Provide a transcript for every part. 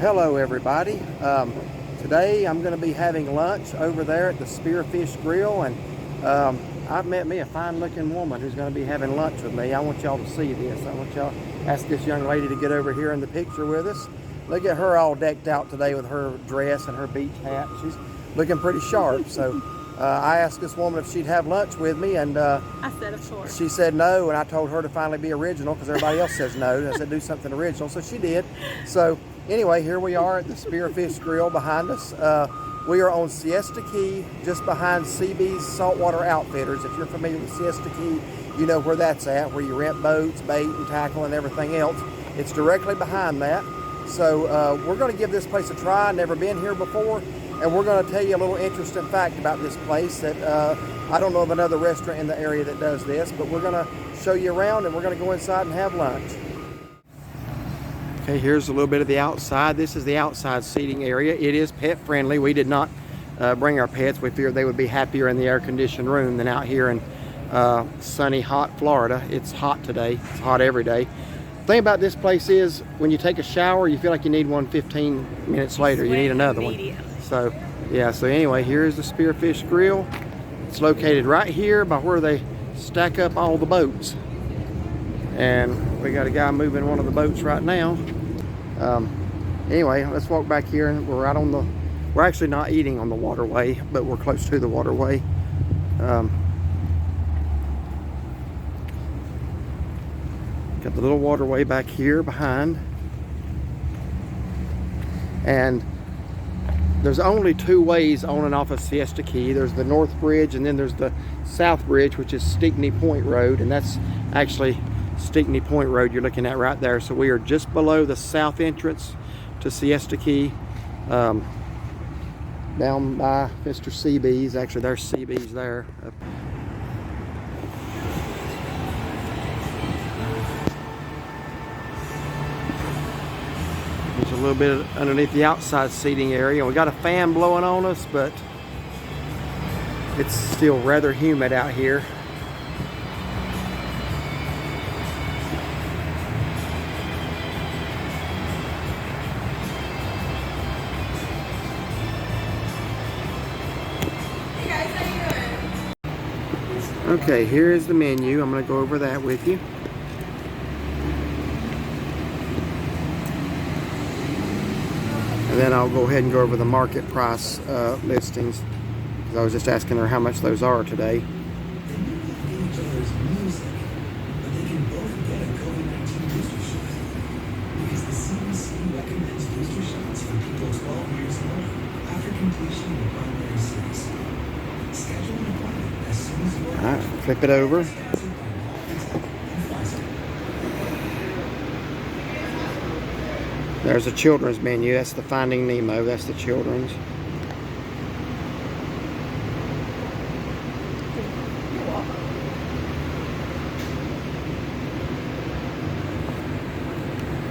Hello everybody. Today I'm going to be having lunch over there at the Spearfish Grill, and I've met me a fine looking woman who's going to be having lunch with me. I want y'all to see this. I want y'all to ask this young lady to get over here in the picture with us. Look at her all decked out today with her dress and her beach hat. She's looking pretty sharp. So I asked this woman if she'd have lunch with me, and I said of course. she said no, and I told her to finally be original because everybody else says no. And I said do something original, so she did. So anyway, here we are at the Spearfish Grill behind us. We are on Siesta Key, just behind CB's Saltwater Outfitters. If you're familiar with Siesta Key, you know where that's at, where you rent boats, bait, and tackle, and everything else. It's directly behind that. So we're going to give this place a try. Never been here before, and we're going to tell you a little interesting fact about this place that I don't know of another restaurant in the area that does this, but we're going to show you around, and we're going to go inside and have lunch. Okay, here's a little bit of the outside. This is the outside seating area. It is pet friendly. We did not bring our pets. We figured they would be happier in the air-conditioned room than out here in sunny, hot Florida. It's hot today. It's hot every day. The thing about this place is when you take a shower, you feel like you need one 15 minutes later. You need another one. So, yeah, so anyway, here's the Spearfish Grill. It's located right here by where they stack up all the boats. And we got a guy moving one of the boats right now. Anyway, let's walk back here, and we're right on the, we're actually not eating on the waterway, but we're close to the waterway. Got the little waterway back here behind. And there's only two ways on and off of Siesta Key. There's the North Bridge, and then there's the South Bridge, which is Stickney Point Road, and that's actually Stickney Point Road you're looking at right there. So we are just below the south entrance to Siesta Key, down by Mr. CB's. Actually, there's CB's there. There's a little bit underneath the outside seating area. We got a fan blowing on us, but it's still rather humid out here. Okay, here is the menu. I'm going to go over that with you. And then I'll go ahead and go over the market price listings, because I was just asking her how much those are today. Alright, flip it over. There's a children's menu. That's the Finding Nemo. That's the children's.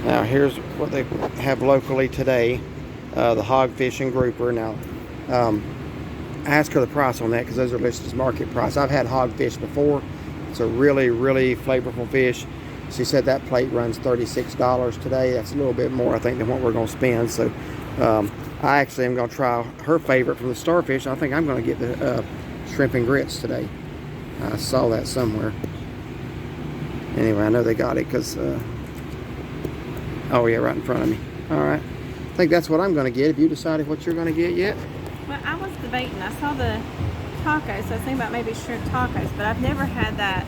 Now here's what they have locally today. The hogfish and grouper. Now I asked her the price on that because those are listed as market price. I've had hogfish before. It's a really, really flavorful fish. She said that plate runs $36 today. That's a little bit more, I think, than what we're going to spend. So I actually am going to try her favorite from the starfish. I think I'm going to get the shrimp and grits today. I saw that somewhere. Anyway, I know they got it because, oh yeah, right in front of me. All right. I think that's what I'm going to get. Have you decided what you're going to get yet? Well, I was debating. I saw the tacos, so I was thinking about maybe shrimp tacos, but I've never had that,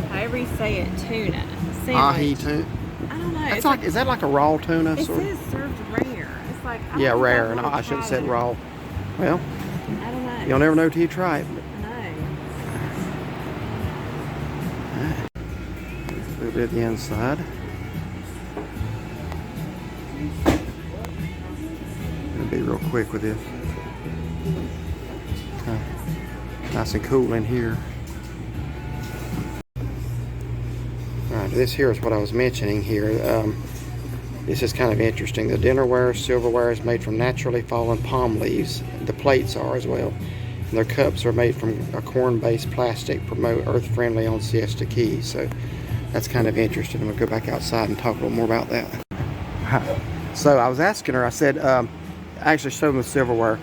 however you say it, tuna sandwich. Ahi tuna. I don't know. It's like, is that like a raw tuna? It sort of? says served rare. It's like, I yeah, don't rare. know No, I should have said raw. Well, I don't know. you'll never know till you try it. No. A little bit of the inside. Gonna be real quick with this. Nice and cool in here. Alright, this here is what I was mentioning here. This is kind of interesting. The dinnerware, silverware is made from naturally fallen palm leaves. The plates are as well. And their cups are made from a corn-based plastic, promote earth-friendly on Siesta Key. So that's kind of interesting. I'm going to go back outside and talk a little more about that. So I was asking her, I said, I actually showed them the silverware.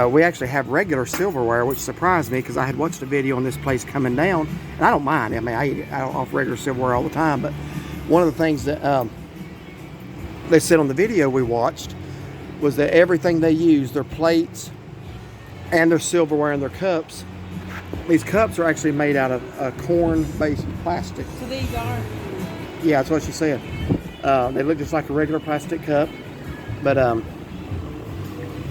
We actually have regular silverware, which surprised me because I had watched a video on this place coming down, and I don't mind. I mean, I eat off regular silverware all the time, but one of the things that they said on the video we watched was that everything they use, their plates and their silverware and their cups, these cups are actually made out of corn-based plastic. So these are? Yeah, that's what she said. They look just like a regular plastic cup, but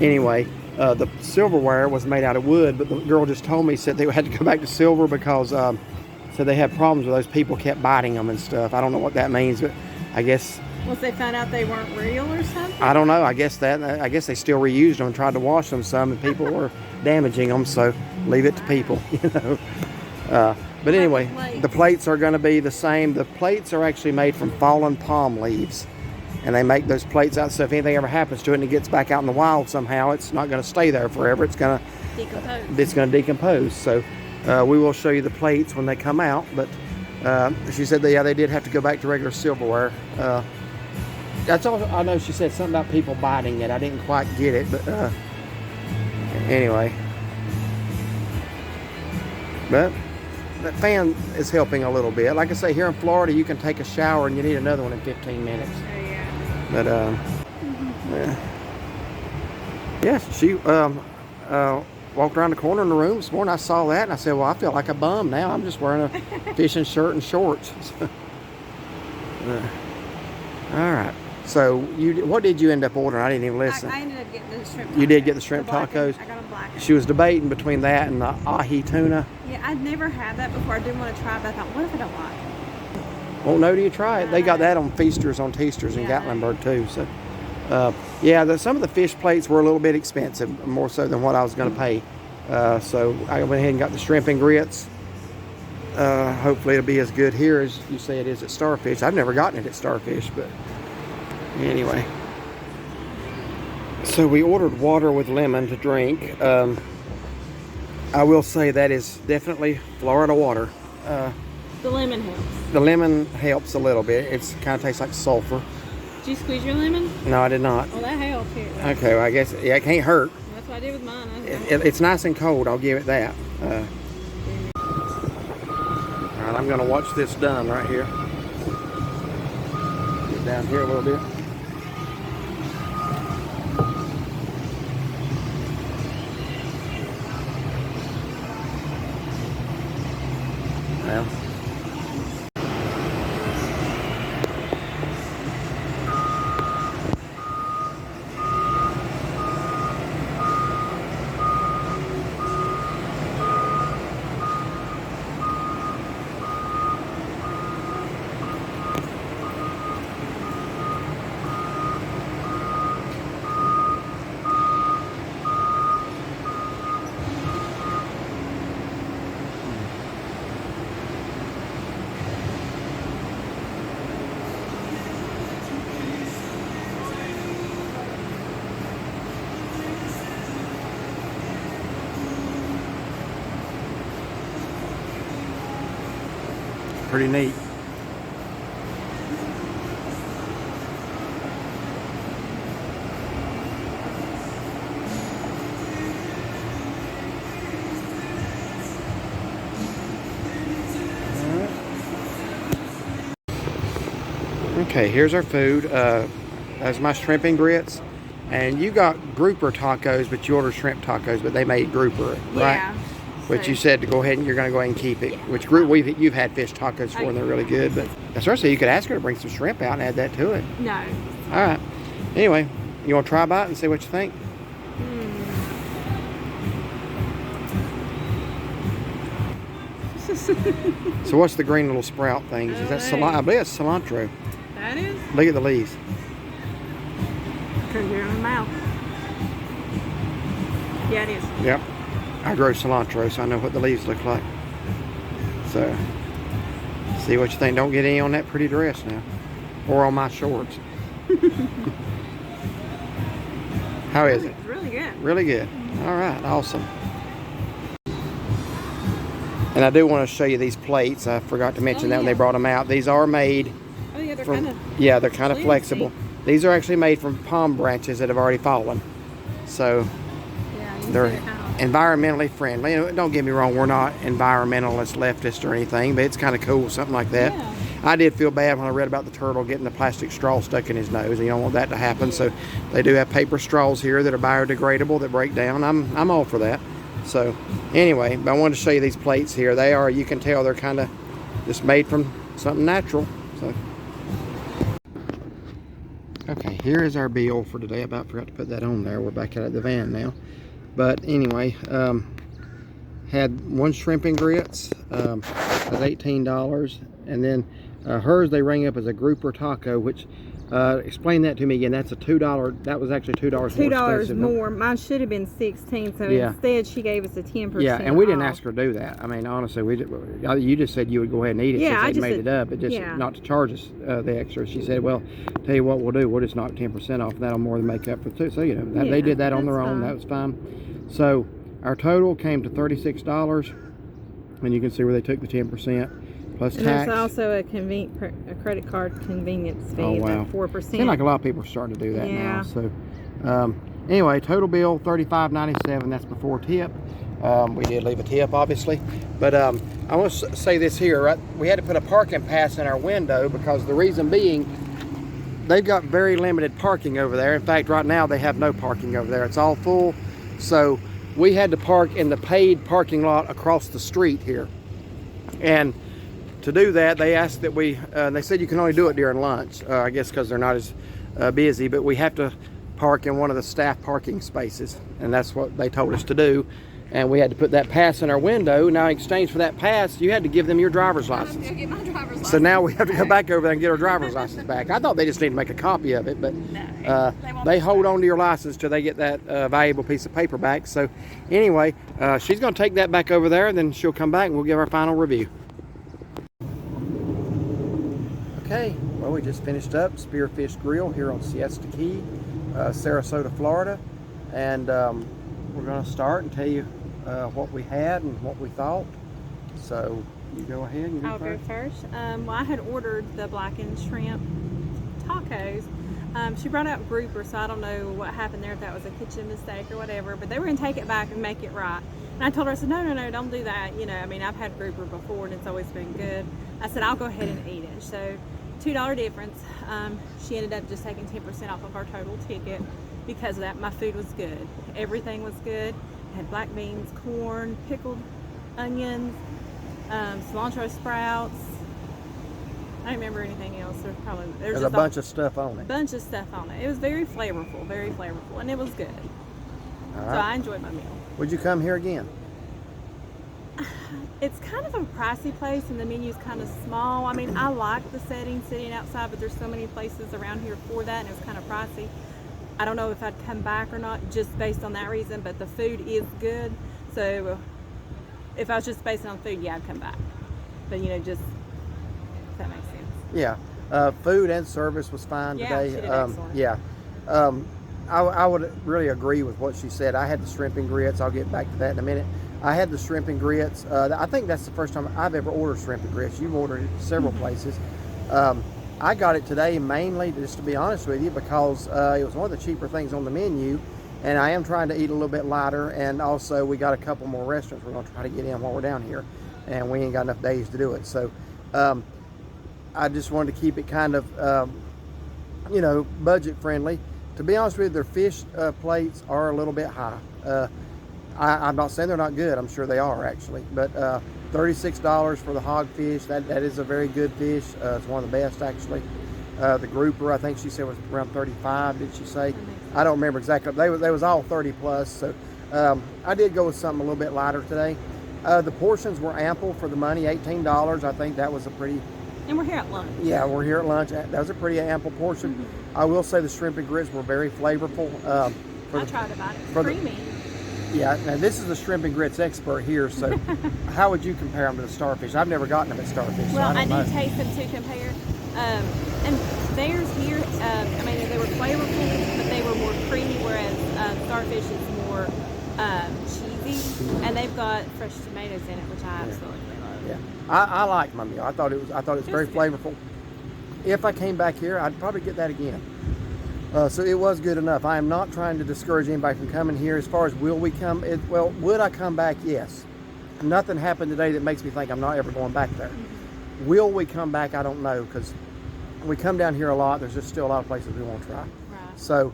anyway, the silverware was made out of wood, but the girl just told me, said they had to go back to silver because said they had problems with those people kept biting them and stuff. I don't know what that means, but I guess... Once they found out they weren't real or something? I don't know. I guess they still reused them and tried to wash them some, and people were damaging them, so leave it to people, you know. But anyway, the plates are going to be the same. The plates are actually made from fallen palm leaves, and they make those plates out, so if anything ever happens to it and it gets back out in the wild somehow, it's not going to stay there forever. It's going to decompose. So we will show you the plates when they come out, but she said that, yeah, they did have to go back to regular silverware. That's all I know. She said something about people biting it. I didn't quite get it, but anyway. But that fan is helping a little bit. Like I say, here in Florida, you can take a shower and you need another one in 15 minutes. Oh, yeah. But yeah, she walked around the corner in the room this morning. I saw that and I said, well, I feel like a bum now. I'm just wearing a fishing shirt and shorts. All right. So what did you end up ordering? I didn't even listen. I ended up getting the shrimp tacos. You did get the shrimp tacos? I got them black. She was debating between that and the ahi tuna. Yeah, I'd never had that before. I didn't want to try it, but I thought, what if I don't like it? Well, no, do you try it? They got that on Feasters on Teasters in Gatlinburg too. So, yeah, some of the fish plates were a little bit expensive, more so than what I was going to pay. So I went ahead and got the shrimp and grits. Hopefully it'll be as good here as you say it is at Starfish. I've never gotten it at Starfish, but anyway. So we ordered water with lemon to drink. I will say that is definitely Florida water. The lemon helps. The lemon helps a little bit. It kind of tastes like sulfur. Did you squeeze your lemon? No, I did not. Well, that helps here. Okay, well, I guess, yeah, it can't hurt. That's what I did with mine. It's nice and cold, I'll give it that. Alright, I'm going to watch this done right here. Get down here a little bit. Well. Pretty neat. Okay, here's our food. That's my shrimp and grits. And you got grouper tacos, but you ordered shrimp tacos, but they made grouper, right? Yeah. Which you said to go ahead and you're going to go ahead and keep it. Which group you've had fish tacos for and they're really good. But especially you could ask her to bring some shrimp out and add that to it. No. All right. Anyway, you want to try a bite and see what you think? So what's the green little sprout things? Is that cilantro? I believe it's cilantro. That is? Look at the leaves. Because you're in the mouth. Yeah, it is. Yep. I grow cilantro, so I know what the leaves look like. So, see what you think. Don't get any on that pretty dress now. Or on my shorts. How is it? It's really good. Really good. All right, awesome. And I do want to show you these plates. I forgot to mention that when they brought them out. These are made Oh, yeah, they're from, kind of... yeah, they're kind of flexible. These are actually made from palm branches that have already fallen. So Yeah, you can they're see the house. environmentally friendly. Don't get me wrong, we're not environmentalist, leftist or anything, but it's kind of cool, something like that. Yeah. I did feel bad when I read about the turtle getting the plastic straw stuck in his nose, and you don't want that to happen. So they do have paper straws here that are biodegradable, that break down. I'm all for that. So anyway, but I wanted to show you these plates here. They are, you can tell they're kind of just made from something natural. So okay, here is our bill for today. I about forgot to put that on there. We're back out at the van now. But anyway, had one shrimp and grits, was $18, and then hers they rang up as a grouper taco, which explain that to me again. That's a $2. That was actually $2 more expensive. more. Mine should have been 16, so Yeah. instead she gave us a 10%. Yeah, and we didn't off. ask her to do that. I mean, honestly, you just said you would go ahead and eat it. Yeah, since I they'd just made said- it up, but just yeah. not to charge us the extra. She said, "Well, tell you what we'll do. We'll just knock 10% off. And that'll more than make up for two." So you know, they Yeah, did that on their that's own. fine. That was fine. So our total came to $36, and you can see where they took the 10% plus And tax. there's also a credit card convenience fee Oh, wow. of 4%. Seems like a lot of people are starting to do that now. Yeah. So anyway, total bill $35.97. That's before tip. We did leave a tip, obviously, but I want to say this here. Right? We had to put a parking pass in our window because the reason being, they've got very limited parking over there. In fact, right now they have no parking over there. It's all full. So we had to park in the paid parking lot across the street here. And to do that, they asked that they said you can only do it during lunch, I guess because they're not as busy, but we have to park in one of the staff parking spaces, and that's what they told us to do. And we had to put that pass in our window. Now, in exchange for that pass, you had to give them your driver's license. Go get my driver's license. So now we have to go back over there and get our driver's license back. I thought they just need to make a copy of it, but they hold on to your license till they get that valuable piece of paper back. So anyway, she's going to take that back over there, and then she'll come back and we'll give our final review. Okay, well, we just finished up Spearfish Grill here on Siesta Key, Sarasota, Florida, and we're going to start and tell you what we had and what we thought. So you go ahead and I'll go first. Well, I had ordered the blackened shrimp tacos. She brought out grouper, so I don't know what happened there, if that was a kitchen mistake or whatever, but they were going to take it back and make it right. And I told her, I said, no, don't do that. You know, I mean, I've had grouper before and it's always been good. I said, I'll go ahead and eat it. So $2 difference. She ended up just taking 10% off of our total ticket because of that. My food was good. Everything was good. I had black beans, corn, pickled onions, cilantro sprouts. I don't remember anything else. There's a just bunch of stuff on it. bunch of stuff on it. It was very flavorful, and it was good. All So right. I enjoyed my meal. Would you come here again? It's kind of a pricey place, and the menu's kind of small. I mean, I like the setting, sitting outside, but there's so many places around here for that, and it was kind of pricey. I don't know if I'd come back or not, just based on that reason, but the food is good. So if I was just based on food, yeah, I'd come back. But, you know, just, if that makes sense. Yeah. Food and service was fine Yeah, today. she did excellent. Yeah. I would really agree with what she said. I had the shrimp and grits. I'll get back to that in a minute. I had the shrimp and grits. I think that's the first time I've ever ordered shrimp and grits. You've ordered it several places. I got it today mainly, just to be honest with you, because it was one of the cheaper things on the menu, and I am trying to eat a little bit lighter, and also we got a couple more restaurants we're going to try to get in while we're down here, and we ain't got enough days to do it. So I just wanted to keep it kind of, you know, budget friendly. To be honest with you, their fish plates are a little bit high. I'm not saying they're not good. I'm sure they are, actually. But $36 for the hogfish. That is a very good fish. It's one of the best, actually. The grouper, I think she said, was around 35. Did she say? I don't remember exactly. They was all 30 plus. So I did go with something a little bit lighter today. The portions were ample for the money. $18. I think that was a pretty. And we're here at lunch. Yeah, we're here at lunch. That was a pretty ample portion. Mm-hmm. I will say the shrimp and grits were very flavorful. I tried about it. It's creamy. Yeah, now this is the shrimp and grits expert here, so how would you compare them to the Starfish? I've never gotten them at Starfish. Well, so I I don't did know. taste them to compare. And theirs here, I mean, they were flavorful, but they were more creamy, whereas Starfish is more cheesy. And they've got fresh tomatoes in it, which I absolutely love. Yeah, I liked my meal. I thought it was very good. flavorful. If I came back here, I'd probably get that again. So it was good enough. I am not trying to discourage anybody from coming here. As far as will we come, well, would I come back? Yes. Nothing happened today that makes me think I'm not ever going back there. Will we come back? I don't know, because we come down here a lot. There's just still a lot of places we want to try. Right. So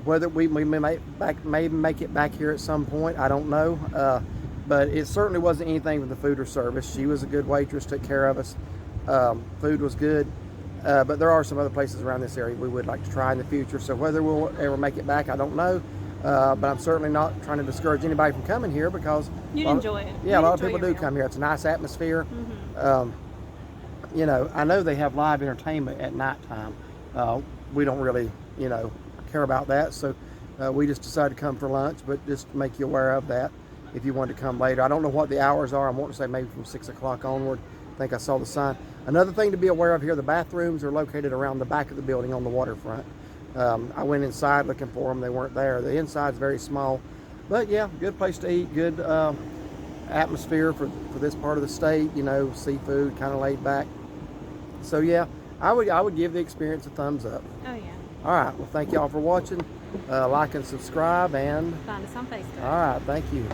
whether we may make it back here at some point, I don't know. But it certainly wasn't anything with the food or service. She was a good waitress, took care of us. Food was good. But there are some other places around this area we would like to try in the future. So whether we'll ever make it back, I don't know. But I'm certainly not trying to discourage anybody from coming here, because You'd enjoy it. Yeah, a lot of You'd people enjoy do your come meal. here. It's a nice atmosphere. You know, I know they have live entertainment at nighttime. We don't really, you know, care about that. So we just decided to come for lunch, but just to make you aware of that if you want to come later. I don't know what the hours are. I'm wanting to say maybe from 6 o'clock onward. I think I saw the sign. Another thing to be aware of here, the bathrooms are located around the back of the building on the waterfront. I went inside looking for them. They weren't there. The inside's very small. But yeah, good place to eat, good atmosphere for this part of the state, you know, seafood, kind of laid back. So yeah, I would give the experience a thumbs up. Oh yeah. All right, well, thank y'all for watching. Like and subscribe, and Find us on Facebook. all right, thank you.